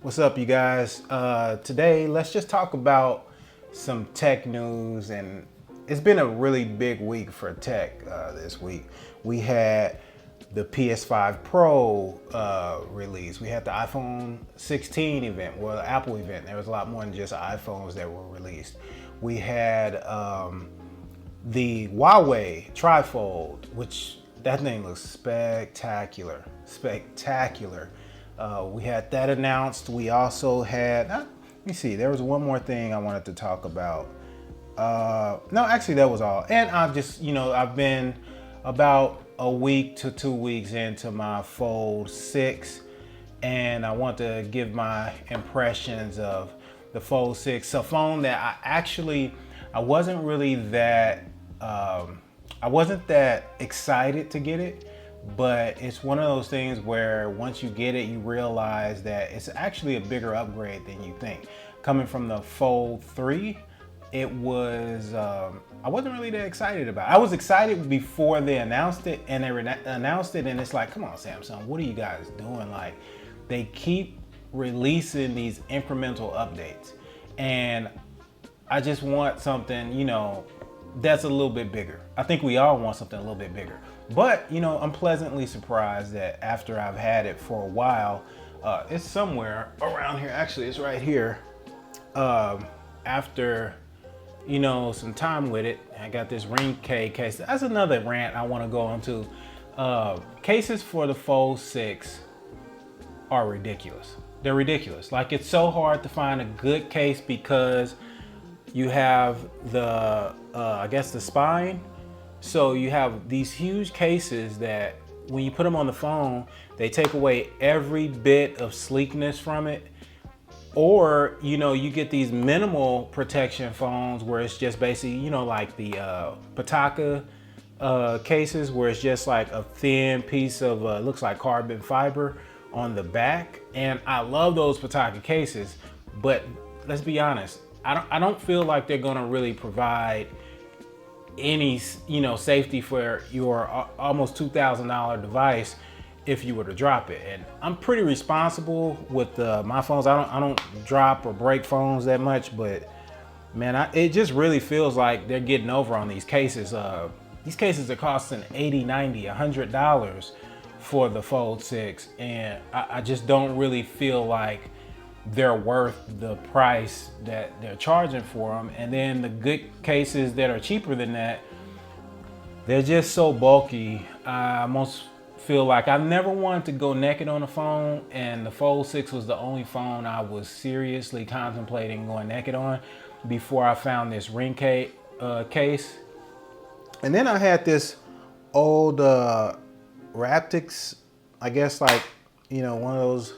What's up, you guys? Today, let's just talk about some tech news, and it's been a really big week for tech this week. We had the PS5 Pro release. We had the iPhone 16 event, well, the Apple event. There was a lot more than just iPhones that were released. We had the Huawei Tri-Fold, which that thing looks spectacular, spectacular. We had that announced. We also had, let me see, there was one more thing I wanted to talk about. No, actually that was all. And I've just, I've been about a week to 2 weeks into my Fold 6, and I want to give my impressions of the Fold 6, a phone that I wasn't really that, I wasn't that excited to get it. But it's one of those things where once you get it, you realize that it's actually a bigger upgrade than you think. Coming from the Fold 3, it was, I wasn't really that excited about it. I was excited before they announced it, and they announced it, and it's like, come on, Samsung, what are you guys doing? Like, they keep releasing these incremental updates, and I just want something, that's a little bit bigger. I think we all want something a little bit bigger. But, I'm pleasantly surprised that after I've had it for a while, it's somewhere around here. Actually, it's right here. After, some time with it, I got this ring case. That's another rant I want to go into. Cases for the Fold 6 are ridiculous. They're ridiculous. Like, it's so hard to find a good case because you have the, I guess the spine. So you have these huge cases that when you put them on the phone, they take away every bit of sleekness from it. Or, you get these minimal protection phones where it's just basically, like the Pataka cases where it's just like a thin piece of, looks like carbon fiber on the back. And I love those Pataka cases, but let's be honest, I don't feel like they're gonna really provide any safety for your almost $2,000 device if you were to drop it. And I'm pretty responsible with my phones. I don't drop or break phones that much, but man, it just really feels like they're getting over on these cases. These cases are costing $80, $90, $100 for the Fold 6, and I just don't really feel like they're worth the price that they're charging for them. And then the good cases that are cheaper than that, they're just so bulky. I almost feel like I never wanted to go naked on a phone, and the Fold 6 was the only phone I was seriously contemplating going naked on before I found this ring case. And then I had this old Raptix, I guess, like, one of those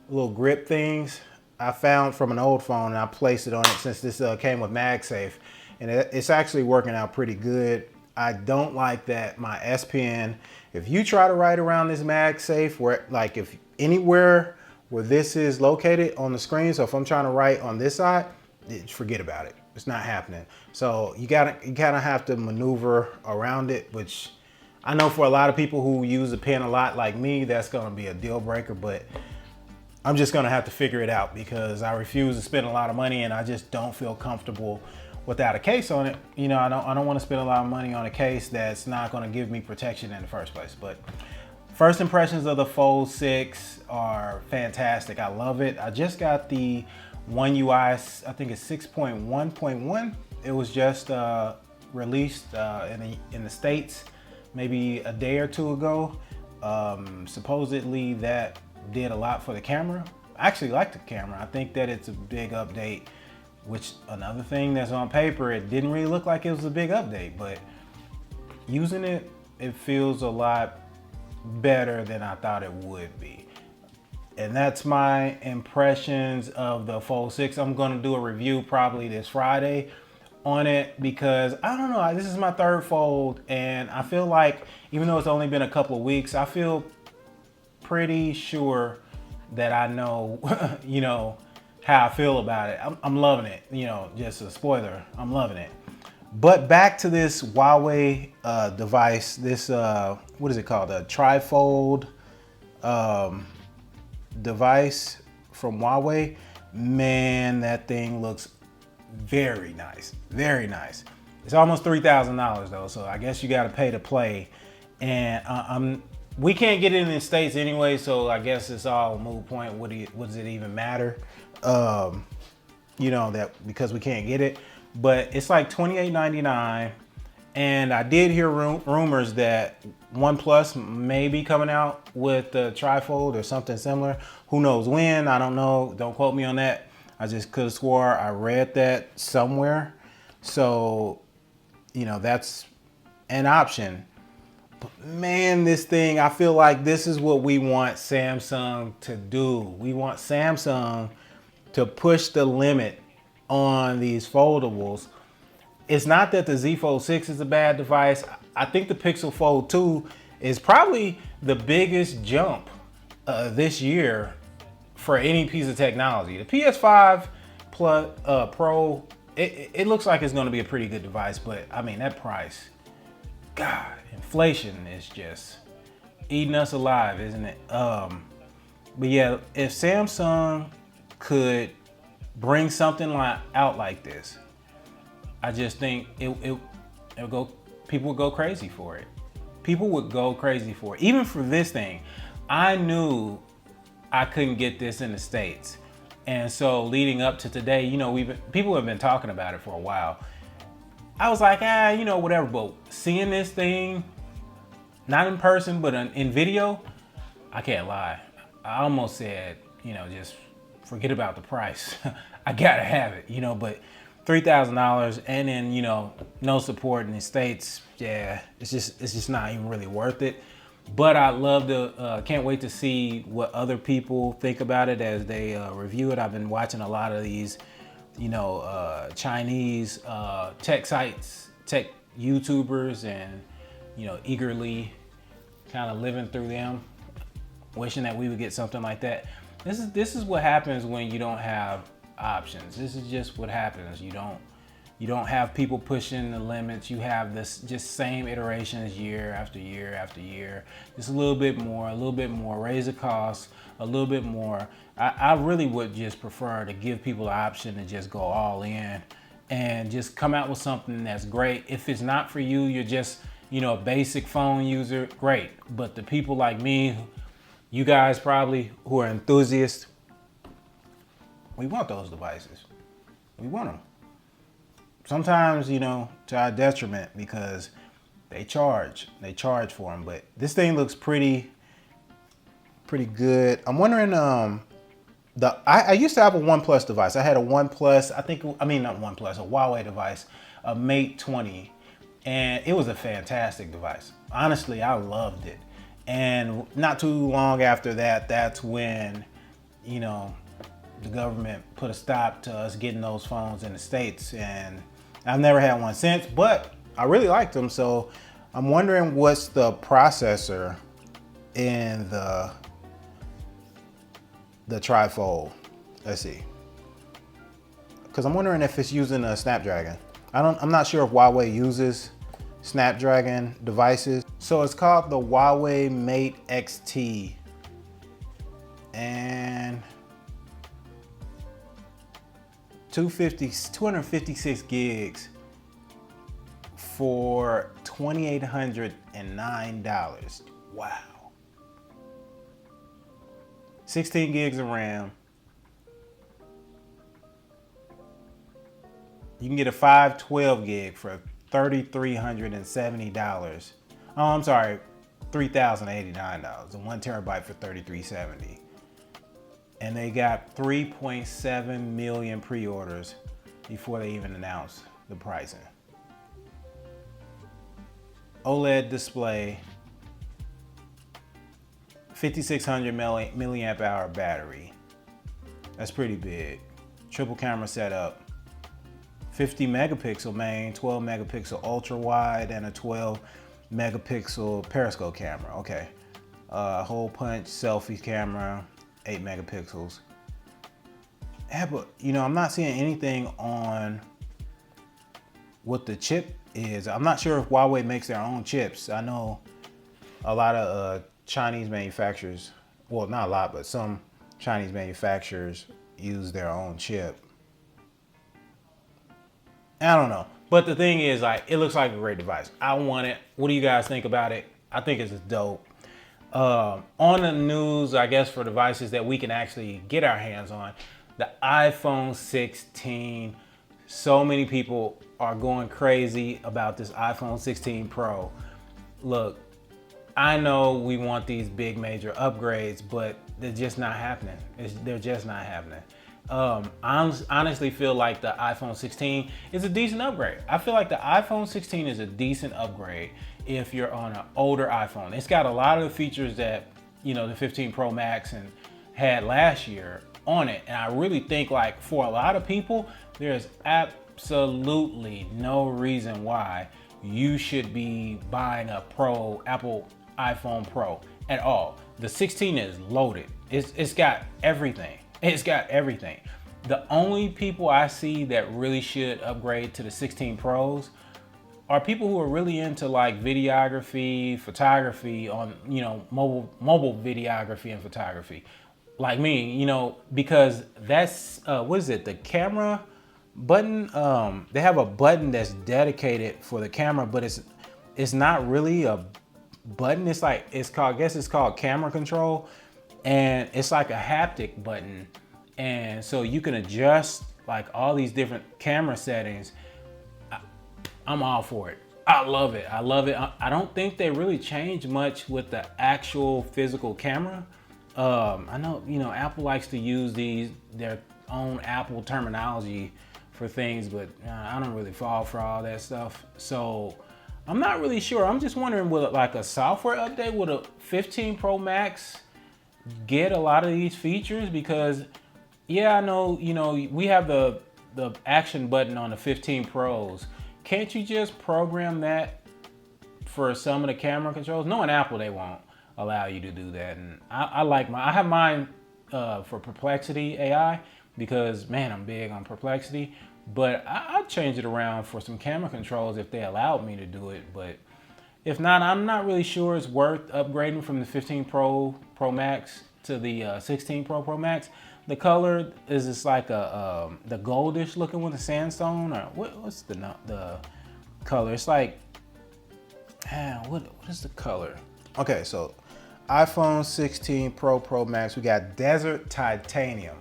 little grip things I found from an old phone, and I placed it on it since this came with MagSafe, and it's actually working out pretty good. I don't like that my S Pen, if you try to write around this MagSafe, where like if anywhere where this is located on the screen, so if I'm trying to write on this side, forget about it. It's not happening. So you kind of have to maneuver around it, which I know for a lot of people who use a pen a lot like me, that's going to be a deal breaker, but I'm just gonna have to figure it out because I refuse to spend a lot of money, and I just don't feel comfortable without a case on it. I don't want to spend a lot of money on a case that's not gonna give me protection in the first place. But first impressions of the Fold 6 are fantastic. I love it. I just got the One UI, I think it's 6.1.1. It was just released in the States maybe a day or two ago. Supposedly that did a lot for the camera. I actually like the camera. I think that it's a big update, which another thing that's on paper, it didn't really look like it was a big update, but using it, it feels a lot better than I thought it would be. And that's my impressions of the Fold 6. I'm gonna do a review probably this Friday on it because I don't know, this is my third Fold, and I feel like even though it's only been a couple of weeks, I feel pretty sure that I know, how I feel about it. I'm loving it. Just a spoiler, I'm loving it. But back to this Huawei device, this, what is it called? A Tri-Fold device from Huawei, man, that thing looks very nice, very nice. It's almost $3,000 though, so I guess you got to pay to play. And we can't get it in the States anyway, so I guess it's all a moot point. What does it even matter? You know, that because we can't get it, but it's like $28.99. And I did hear rumors that OnePlus may be coming out with the Tri-Fold or something similar. Who knows when? I don't know. Don't quote me on that. I just could have swore I read that somewhere. So, you know, that's an option. But man, this thing, I feel like this is what we want Samsung to do. We want Samsung to push the limit on these foldables. It's not that the Z Fold 6 is a bad device. I think the Pixel Fold 2 is probably the biggest jump this year for any piece of technology. The PS5 Pro, it looks like it's gonna be a pretty good device, but I mean, that price, God, inflation is just eating us alive, isn't it? But yeah, if Samsung could bring something out like this, I just think people would go crazy for it. People would go crazy for it. Even for this thing, I knew I couldn't get this in the States. And so leading up to today, you know, people have been talking about it for a while. I was like, you know, whatever. But seeing this thing, not in person, but in video, I can't lie. I almost said, you know, just forget about the price. I gotta have it, you know, but $3,000 and then, you know, no support in the States. Yeah, it's just not even really worth it. But I love to, can't wait to see what other people think about it as they review it. I've been watching a lot of these, you know, Chinese tech sites, tech YouTubers, and, you know, eagerly kind of living through them, wishing that we would get something like that. This is what happens when you don't have options. This is just what happens. You don't have people pushing the limits. You have this just same iterations year after year after year. Just a little bit more, raise the cost a little bit more. I really would just prefer to give people the option to just go all in and just come out with something that's great. If it's not for you, you're just, you know, a basic phone user, great. But the people like me, you guys probably who are enthusiasts, we want those devices. We want them. Sometimes, you know, to our detriment because they charge for them. But this thing looks pretty good. I'm wondering, I used to have a OnePlus device. I had a OnePlus, a Huawei device, a Mate 20, and it was a fantastic device. Honestly, I loved it. And not too long after that, that's when, you know, the government put a stop to us getting those phones in the States, and I've never had one since, but I really liked them. So I'm wondering what's the processor in the Tri-Fold. Let's see. Because I'm wondering if it's using a Snapdragon. I'm not sure if Huawei uses Snapdragon devices. So it's called the Huawei Mate XT. And 256 gigs for $2,809. Wow. 16 gigs of RAM. You can get a 512 gig for $3,370. Oh, I'm sorry, $3,089. And 1 terabyte for $3,370. And they got 3.7 million pre-orders before they even announced the pricing. OLED display, 5,600 milliamp hour battery. That's pretty big. Triple camera setup. 50 megapixel main, 12 megapixel ultra wide, and a 12 megapixel periscope camera. Okay. Hole punch selfie camera. 8 megapixels. Yeah, but you know, I'm not seeing anything on what the chip is. I'm not sure if Huawei makes their own chips. I know a lot of Chinese manufacturers, well, not a lot, but some Chinese manufacturers use their own chip. I don't know. But the thing is, like, it looks like a great device. I want it. What do you guys think about it? I think it's dope. On the news, I guess, for devices that we can actually get our hands on, the iPhone 16. So many people are going crazy about this iPhone 16 Pro. Look, I know we want these big major upgrades, but they're just not happening. They're just not happening. I honestly feel like the iPhone 16 is a decent upgrade. I feel like the iPhone 16 is a decent upgrade if you're on an older iPhone. It's got a lot of the features that, you know, the 15 Pro Max and had last year on it. And I really think, like, for a lot of people, there's absolutely no reason why you should be buying a Apple iPhone Pro at all. The 16 is loaded. It's got everything. It's got everything. The only people I see that really should upgrade to the 16 Pros are people who are really into, like, videography, photography on, you know, mobile videography and photography, like me, you know, because that's what is it? The camera button. They have a button that's dedicated for the camera, but it's not really a button. It's like, I guess it's called camera control, and it's like a haptic button, and so you can adjust like all these different camera settings. I'm all for it. I love it. I love it. I don't think they really change much with the actual physical camera. I know, you know, Apple likes to use their own Apple terminology for things, but I don't really fall for all that stuff. So I'm not really sure. I'm just wondering, will it, like, a software update, will a 15 Pro Max get a lot of these features? Because yeah, I know, you know, we have the action button on the 15 Pros. Can't you just program that for some of the camera controls? Knowing Apple, they won't allow you to do that. And I have mine for Perplexity AI, because man, I'm big on Perplexity, but I'd change it around for some camera controls if they allowed me to do it. But if not, I'm not really sure it's worth upgrading from the 15 Pro Max to the 16 Pro Max. The color is just like the goldish looking one, the sandstone, or what's the color? It's like, what is the color? Okay, so iPhone 16 Pro Max, we got Desert Titanium.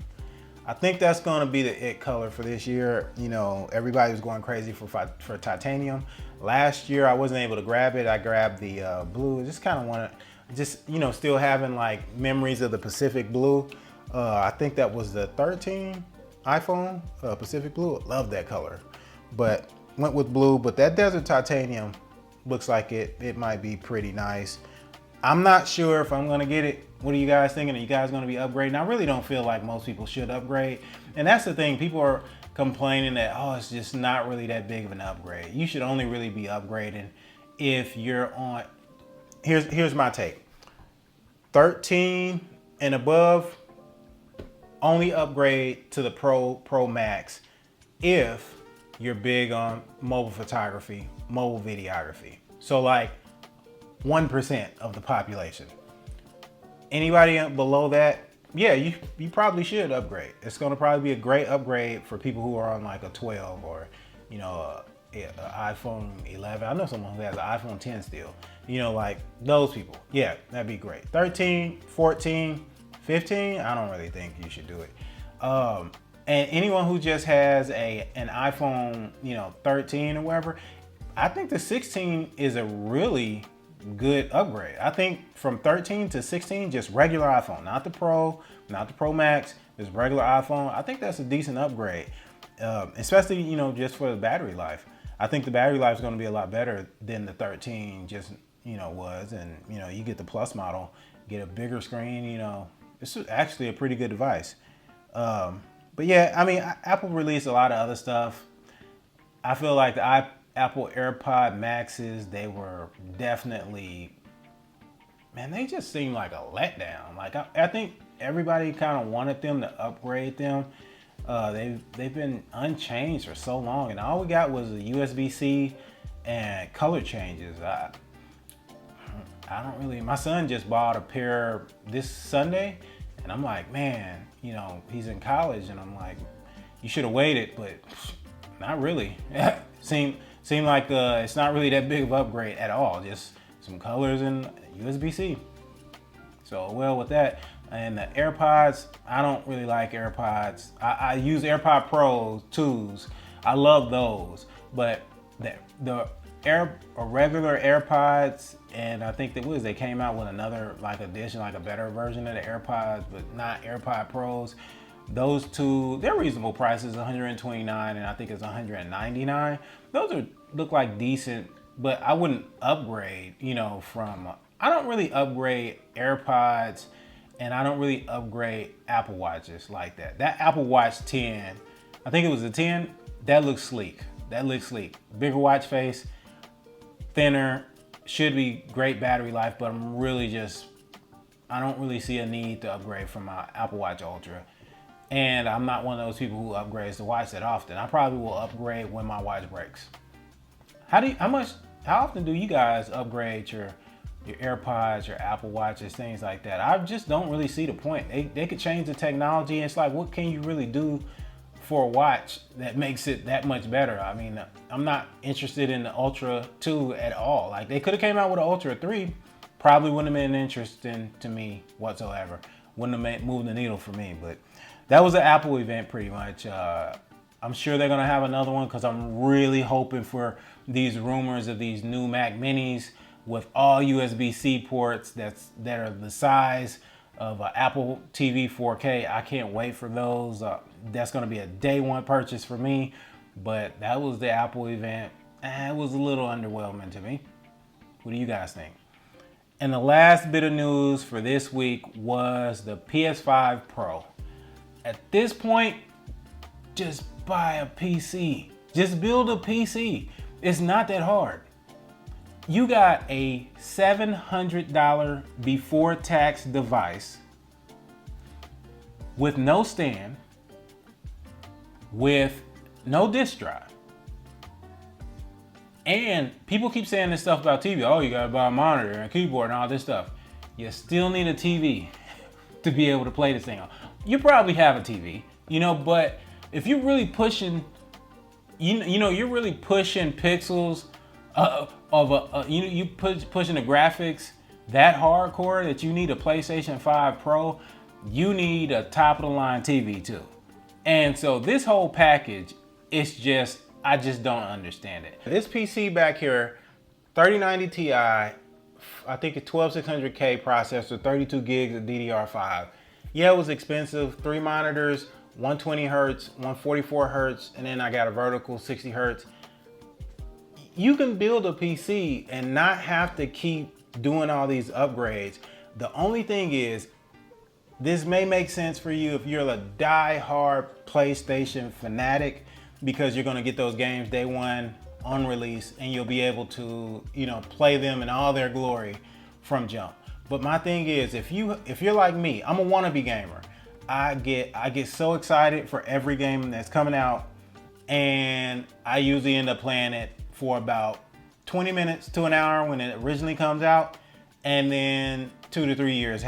I think that's gonna be the it color for this year. You know, everybody was going crazy for titanium. Last year, I wasn't able to grab it. I grabbed the blue. Just kind of wanted, you know, still having like memories of the Pacific blue. I think that was the 13 iPhone, Pacific blue. I love that color, but went with blue. But that Desert Titanium looks like it might be pretty nice. I'm not sure if I'm gonna get it. What are you guys thinking? Are you guys gonna be upgrading? I really don't feel like most people should upgrade. And that's the thing, people are complaining that, oh, it's just not really that big of an upgrade. You should only really be upgrading if you're on, here's my take. 13 and above, only upgrade to the Pro Max if you're big on mobile photography, mobile videography. So like 1% of the population. Anybody below that, yeah, you probably should upgrade. It's gonna probably be a great upgrade for people who are on like a 12 or, you know, an iPhone 11. I know someone who has an iPhone 10 still. You know, like those people. Yeah, that'd be great. 13, 14, 15, I don't really think you should do it. And anyone who just has an iPhone, you know, 13 or whatever, I think the 16 is a really good upgrade. I think from 13 to 16, just regular iPhone, not the Pro, not the Pro Max, just regular iPhone. I think that's a decent upgrade, especially, you know, just for the battery life. I think the battery life is going to be a lot better than the 13 just, you know, was. And, you know, you get the Plus model, get a bigger screen, you know, it's actually a pretty good device. But yeah, I mean, Apple released a lot of other stuff. I feel like the Apple AirPod Maxes, they were definitely, man, they just seemed like a letdown. Like I think everybody kind of wanted them to upgrade them. They've been unchanged for so long, and all we got was a USB-C and color changes. I don't really. My son just bought a pair this Sunday, And I'm like, man, you know, he's in college, and I'm like, you should have waited, but not really. seemed like it's not really that big of an upgrade at all. Just some colors and USB-C. So well with that. And the AirPods, I don't really like AirPods. I use AirPod Pro 2s. I love those, but the regular AirPods, and I think they came out with another like edition, like a better version of the AirPods, but not AirPod Pros. Those two, they're reasonable prices, $129 and I think it's $199. Those look like decent, but I wouldn't upgrade, you know, I don't really upgrade AirPods, and I don't really upgrade Apple Watches like that. That Apple Watch 10, I think it was a 10, that looks sleek. Bigger watch face, thinner, should be great battery life, but I don't really see a need to upgrade from my Apple Watch Ultra. And I'm not one of those people who upgrades the watch that often. I probably will upgrade when my watch breaks. How often do you guys upgrade your AirPods, your Apple Watches, things like that? I just don't really see the point. They could change the technology, and it's like, what can you really do for a watch that makes it that much better? I mean, I'm not interested in the Ultra 2 at all. Like, they could have came out with an Ultra 3, probably wouldn't have been interesting to me whatsoever. Wouldn't have moved the needle for me. But that was an Apple event pretty much. I'm sure they're gonna have another one, because I'm really hoping for these rumors of these new Mac Minis with all USB-C ports that are the size of an Apple TV 4K. I can't wait for those. That's gonna be a day one purchase for me. But that was the Apple event. It was a little underwhelming to me. What do you guys think? And the last bit of news for this week was the PS5 Pro. At this point, just buy a PC. Just build a PC. It's not that hard. You got a $700 before tax device with no stand, with no disk drive. And people keep saying this stuff about TV. Oh, you gotta buy a monitor and a keyboard and all this stuff. You still need a TV to be able to play this thing on. You probably have a TV, you know, but if you're really pushing, you're really pushing pixels pushing the graphics that hardcore that you need a PlayStation 5 Pro, you need a top of the line TV too. And so this whole package, I just don't understand it. This PC back here, 3090 Ti, I think a 12600K processor, 32 gigs of DDR5. Yeah, it was expensive. 3 monitors, 120 hertz, 144 hertz, and then I got a vertical 60 hertz. You can build a PC and not have to keep doing all these upgrades. The only thing is, this may make sense for you if you're a die-hard PlayStation fanatic, because you're gonna get those games day one on release and you'll be able to, play them in all their glory from jump. But my thing is, if you're like me, I'm a wannabe gamer. I get so excited for every game that's coming out, and I usually end up playing it for about 20 minutes to an hour when it originally comes out, and then 2 to 3 years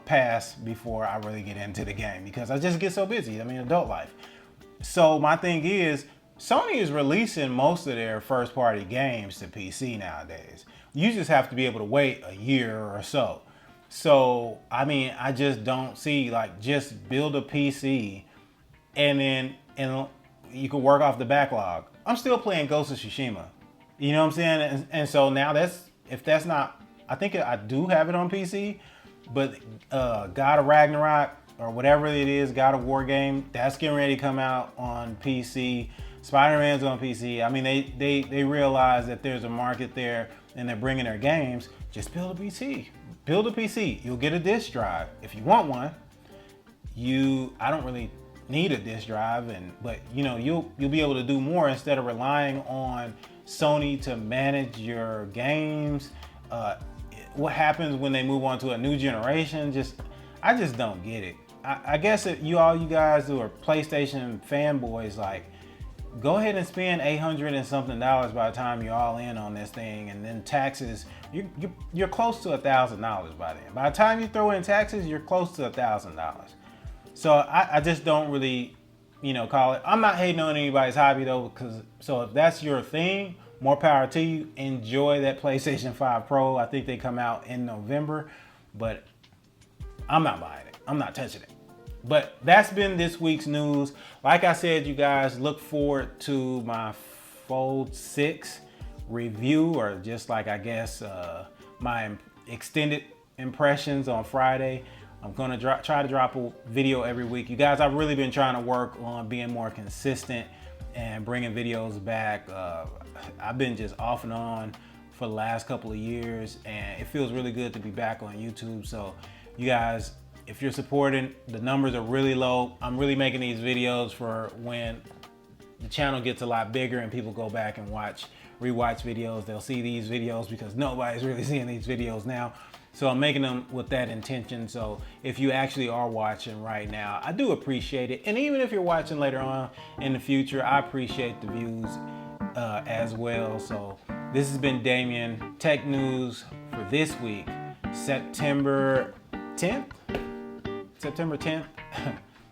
pass before I really get into the game, because I just get so busy. I mean, adult life. So my thing is, Sony is releasing most of their first party games to PC nowadays. You just have to be able to wait a year or so. So, I mean, I just don't see, just build a PC and you can work off the backlog. I'm still playing Ghost of Tsushima. You know what I'm saying? And so now I think I do have it on PC, but God of Ragnarok or whatever it is, God of War game, that's getting ready to come out on PC. Spider-Man's on PC. I mean, they realize that there's a market there and they're bringing their games. Just build a PC. Build a PC. You'll get a disk drive if you want one. I don't really need a disk drive, but you'll be able to do more instead of relying on Sony to manage your games. What happens when they move on to a new generation? I just don't get it. I guess you guys who are PlayStation fanboys, go ahead and spend $800 and something by the time you're all in on this thing, and then taxes, you're close to $1,000 by then. By the time you throw in taxes, you're close to $1,000. So I just don't really, call it. I'm not hating on anybody's hobby though, so if that's your thing, more power to you. Enjoy that PlayStation 5 Pro. I think they come out in November, but I'm not buying it. I'm not touching it. But that's been this week's news. Like I said, you guys, look forward to my Fold 6 review, or just like, I guess, my extended impressions on Friday. I'm gonna try to drop a video every week. You guys, I've really been trying to work on being more consistent and bringing videos back. I've been just off and on for the last couple of years, and it feels really good to be back on YouTube. So you guys, if you're supporting, the numbers are really low. I'm really making these videos for when the channel gets a lot bigger and people go back and rewatch videos. They'll see these videos because nobody's really seeing these videos now. So I'm making them with that intention. So if you actually are watching right now, I do appreciate it. And even if you're watching later on in the future, I appreciate the views as well. So this has been Damien, Tech News for this week, September 10th, September 10th,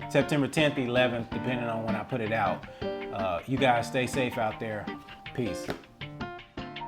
11th, depending on when I put it out. You guys stay safe out there. Peace.